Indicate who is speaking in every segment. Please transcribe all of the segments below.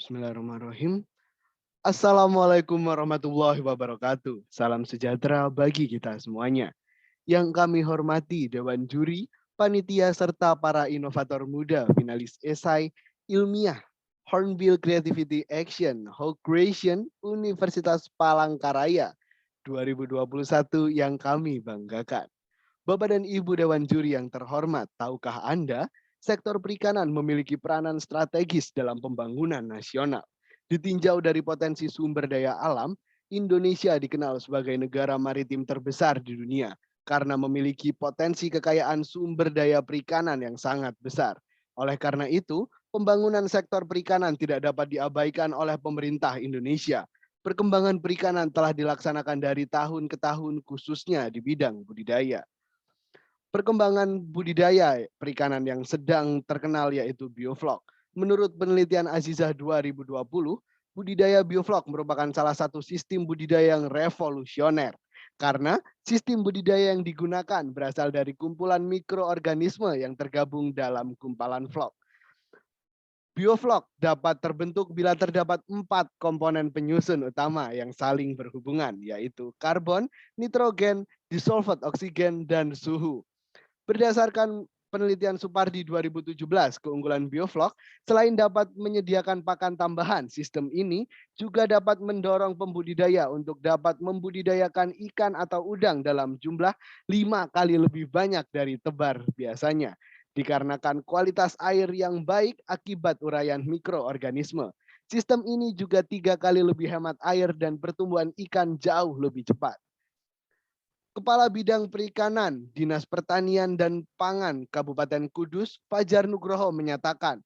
Speaker 1: Bismillahirrahmanirrahim. Assalamualaikum warahmatullahi wabarakatuh. Salam sejahtera bagi kita semuanya. Yang kami hormati Dewan Juri, Panitia, serta para inovator muda finalis esai ilmiah Hornbill Creativity Action How Creation Universitas Palangkaraya 2021 yang kami banggakan. Bapak dan Ibu Dewan Juri yang terhormat, tahukah Anda sektor perikanan memiliki peranan strategis dalam pembangunan nasional? Ditinjau dari potensi sumber daya alam, Indonesia dikenal sebagai negara maritim terbesar di dunia karena memiliki potensi kekayaan sumber daya perikanan yang sangat besar. Oleh karena itu, pembangunan sektor perikanan tidak dapat diabaikan oleh pemerintah Indonesia. Perkembangan perikanan telah dilaksanakan dari tahun ke tahun khususnya di bidang budidaya. Perkembangan budidaya perikanan yang sedang terkenal yaitu bioflok. Menurut penelitian Azizah 2020, budidaya bioflok merupakan salah satu sistem budidaya yang revolusioner. Karena sistem budidaya yang digunakan berasal dari kumpulan mikroorganisme yang tergabung dalam gumpalan flok. Bioflok dapat terbentuk bila terdapat 4 komponen penyusun utama yang saling berhubungan, yaitu karbon, nitrogen, disolved oksigen, dan suhu. Berdasarkan penelitian Supardi 2017, keunggulan bioflok selain dapat menyediakan pakan tambahan, sistem ini juga dapat mendorong pembudidaya untuk dapat membudidayakan ikan atau udang dalam jumlah 5 kali lebih banyak dari tebar biasanya, dikarenakan kualitas air yang baik akibat uraian mikroorganisme. Sistem ini juga 3 kali lebih hemat air dan pertumbuhan ikan jauh lebih cepat. Kepala Bidang Perikanan, Dinas Pertanian dan Pangan Kabupaten Kudus, Fajar Nugroho menyatakan,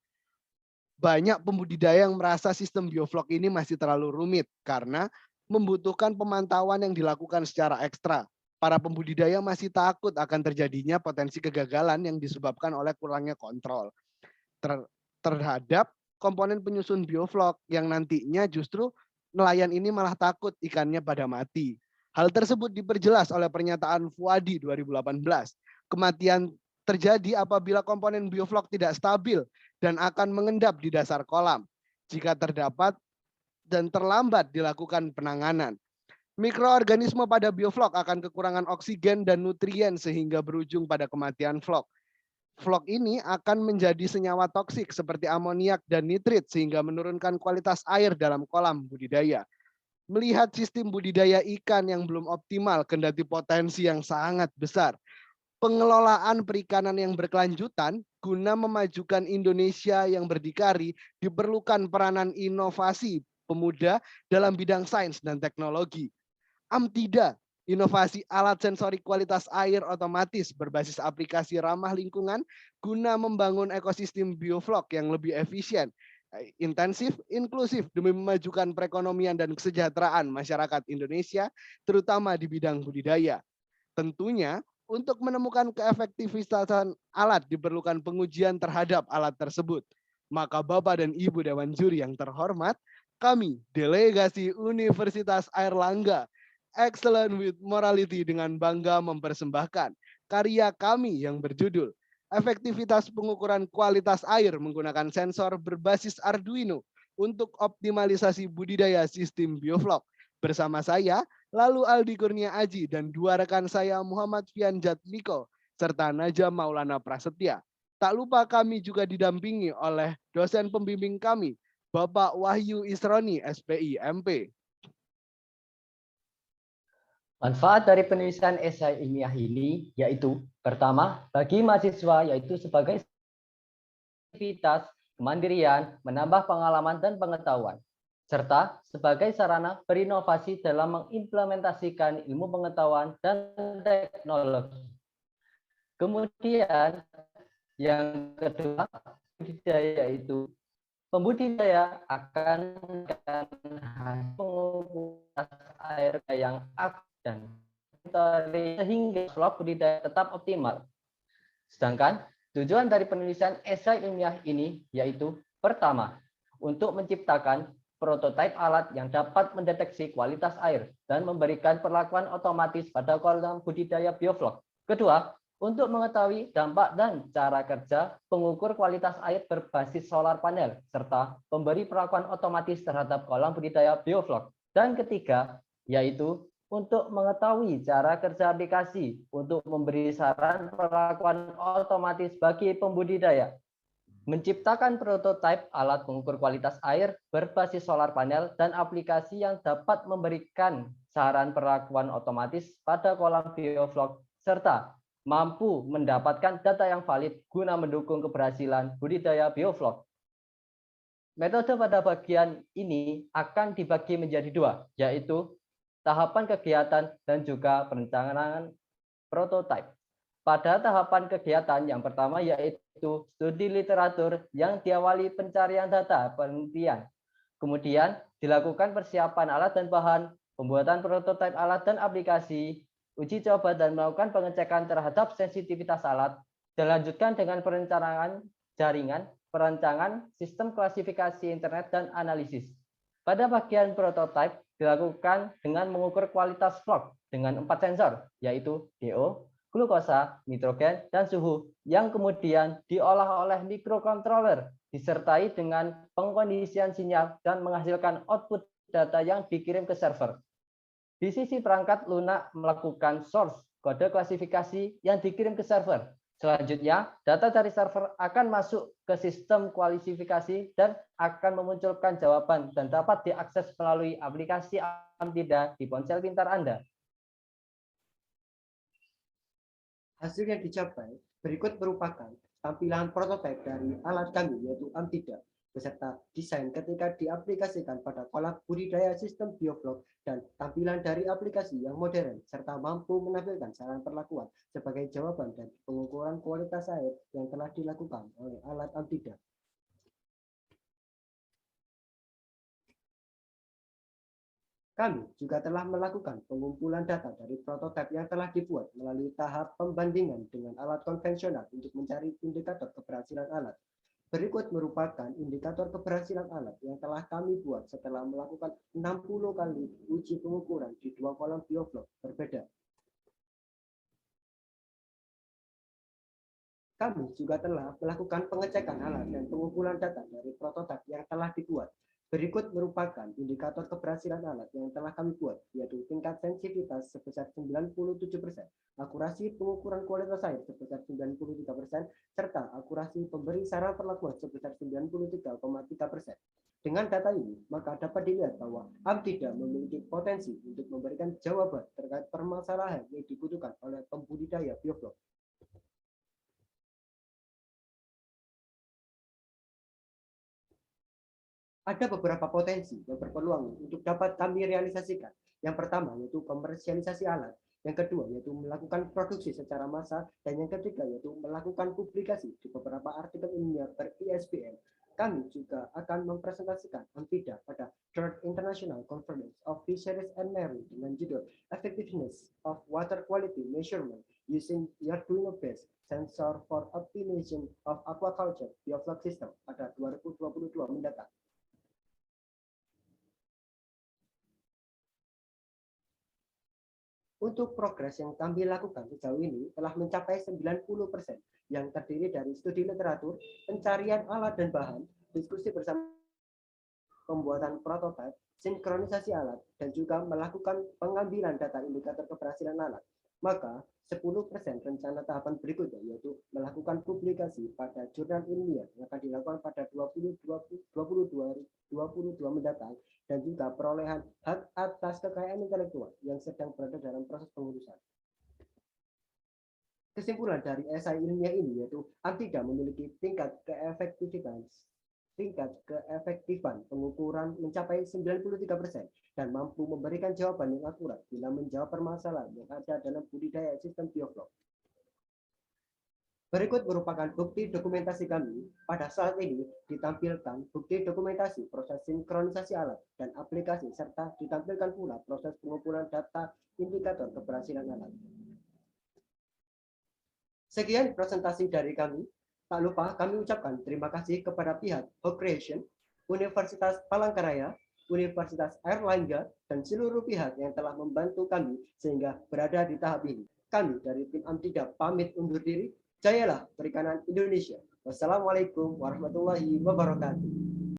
Speaker 1: banyak pembudidaya yang merasa sistem bioflok ini masih terlalu rumit karena membutuhkan pemantauan yang dilakukan secara ekstra. Para pembudidaya masih takut akan terjadinya potensi kegagalan yang disebabkan oleh kurangnya kontrol terhadap komponen penyusun bioflok yang nantinya justru nelayan ini malah takut ikannya pada mati. Hal tersebut diperjelas oleh pernyataan Fuadi 2018. Kematian terjadi apabila komponen bioflok tidak stabil dan akan mengendap di dasar kolam jika terdapat dan terlambat dilakukan penanganan. Mikroorganisme pada bioflok akan kekurangan oksigen dan nutrien sehingga berujung pada kematian flok. Flok ini akan menjadi senyawa toksik seperti amoniak dan nitrit sehingga menurunkan kualitas air dalam kolam budidaya. Melihat sistem budidaya ikan yang belum optimal kendati potensi yang sangat besar, pengelolaan perikanan yang berkelanjutan guna memajukan Indonesia yang berdikari diperlukan peranan inovasi pemuda dalam bidang sains dan teknologi. Amtida, inovasi alat sensori kualitas air otomatis berbasis aplikasi ramah lingkungan guna membangun ekosistem bioflok yang lebih efisien, intensif, inklusif demi memajukan perekonomian dan kesejahteraan masyarakat Indonesia, terutama di bidang budidaya. Tentunya, untuk menemukan keefektivitasan alat diperlukan pengujian terhadap alat tersebut. Maka Bapak dan Ibu Dewan Juri yang terhormat, kami, Delegasi Universitas Airlangga, Excellent with Morality dengan bangga mempersembahkan karya kami yang berjudul Efektivitas pengukuran kualitas air menggunakan sensor berbasis Arduino untuk optimalisasi budidaya sistem bioflok. Bersama saya, lalu Aldi Kurnia Aji dan 2 rekan saya Muhammad Fian Jatmiko serta Najam Maulana Prasetya. Tak lupa kami juga didampingi oleh dosen pembimbing kami, Bapak Wahyu Isroni, SPI, MP.
Speaker 2: Manfaat dari penulisan esai ilmiah ini yaitu pertama, bagi mahasiswa yaitu sebagai aktivitas kemandirian, menambah pengalaman dan pengetahuan, serta sebagai sarana berinovasi dalam mengimplementasikan ilmu pengetahuan dan teknologi. Kemudian yang kedua, budidaya itu pembudidaya akan menguras air yang aktif dan sehingga flok budidaya tetap optimal. Sedangkan tujuan dari penulisan esai ilmiah ini yaitu pertama, untuk menciptakan prototipe alat yang dapat mendeteksi kualitas air dan memberikan perlakuan otomatis pada kolam budidaya bioflok. Kedua, untuk mengetahui dampak dan cara kerja pengukur kualitas air berbasis solar panel, serta pemberi perlakuan otomatis terhadap kolam budidaya bioflok. Dan ketiga, yaitu untuk mengetahui cara kerja aplikasi untuk memberi saran perlakuan otomatis bagi pembudidaya. Menciptakan prototipe alat pengukur kualitas air berbasis solar panel dan aplikasi yang dapat memberikan saran perlakuan otomatis pada kolam bioflok, serta mampu mendapatkan data yang valid guna mendukung keberhasilan budidaya bioflok. Metode pada bagian ini akan dibagi menjadi dua, yaitu tahapan kegiatan dan juga perencanaan prototipe. Pada tahapan kegiatan yang pertama yaitu studi literatur yang diawali pencarian data penelitian. Kemudian dilakukan persiapan alat dan bahan, pembuatan prototipe alat dan aplikasi, uji coba dan melakukan pengecekan terhadap sensitivitas alat, dilanjutkan dengan perencanaan jaringan, perancangan, sistem klasifikasi internet, dan analisis. Pada bagian prototipe dilakukan dengan mengukur kualitas vlog dengan 4 sensor, yaitu DO, glukosa, nitrogen, dan suhu, yang kemudian diolah oleh mikrokontroler, disertai dengan pengkondisian sinyal dan menghasilkan output data yang dikirim ke server. Di sisi perangkat, lunak melakukan source kode klasifikasi yang dikirim ke server. Selanjutnya, data dari server akan masuk ke sistem kualifikasi dan akan memunculkan jawaban dan dapat diakses melalui aplikasi Amtida di ponsel pintar Anda.
Speaker 3: Hasil yang dicapai berikut merupakan tampilan prototipe dari alat kami, yaitu Amtida, beserta desain ketika diaplikasikan pada kolam budidaya sistem bioflok dan tampilan dari aplikasi yang modern, serta mampu menampilkan saran perlakuan sebagai jawaban dari pengukuran kualitas air yang telah dilakukan oleh alat Amtida. Kami juga telah melakukan pengumpulan data dari prototipe yang telah dibuat melalui tahap pembandingan dengan alat konvensional untuk mencari indikator keberhasilan alat. Berikut merupakan indikator keberhasilan alat yang telah kami buat setelah melakukan 60 kali uji pengukuran di 2 kolam bioflok berbeda. Kami juga telah melakukan pengecekan alat dan pengumpulan data dari prototipe yang telah dibuat. Berikut merupakan indikator keberhasilan alat yang telah kami buat, yaitu tingkat sensitivitas sebesar 97%, akurasi pengukuran kualitas air sebesar 93%, serta akurasi pemberi saran perlakuan sebesar 93,3%. Dengan data ini, maka dapat dilihat bahwa Amtida memiliki potensi untuk memberikan jawaban terkait permasalahan yang dibutuhkan oleh pembudidaya bioflok. Ada beberapa potensi yang berpeluang untuk dapat kami realisasikan. Yang pertama yaitu komersialisasi alat, yang kedua yaitu melakukan produksi secara massal, dan yang ketiga yaitu melakukan publikasi di beberapa artikel ilmiah ber-ISBN. Kami juga akan mempresentasikan Amtida pada Third International Conference of Fisheries and Marine dengan judul Effectiveness of Water Quality Measurement Using Arduino-based Sensor for Optimization of Aquaculture Bioflok System pada 2022 mendatang. Untuk progres yang kami lakukan sejauh ini telah mencapai 90%, yang terdiri dari studi literatur, pencarian alat dan bahan, diskusi bersama, pembuatan prototipe, sinkronisasi alat, dan juga melakukan pengambilan data indikator keberhasilan alat. Maka 10% rencana tahapan berikutnya yaitu melakukan publikasi pada jurnal ilmiah yang akan dilakukan pada 2022 mendatang, dan juga perolehan hak atas kekayaan intelektual yang sedang berada dalam proses pengurusan. Kesimpulan dari esai ilmiah ini yaitu Amtida memiliki tingkat keefektifan pengukuran mencapai 93% dan mampu memberikan jawaban yang akurat bila menjawab permasalahan yang ada dalam budidaya sistem bioflok. Berikut merupakan bukti dokumentasi kami. Pada saat ini ditampilkan bukti dokumentasi proses sinkronisasi alat dan aplikasi, serta ditampilkan pula proses pengumpulan data indikator keberhasilan alat. Sekian presentasi dari kami. Tak lupa kami ucapkan terima kasih kepada pihak Hope Creation, Universitas Palangkaraya, Universitas Airlangga, dan seluruh pihak yang telah membantu kami sehingga berada di tahap ini. Kami dari tim AM3 pamit undur diri. Jayalah perikanan Indonesia. Wassalamualaikum warahmatullahi wabarakatuh.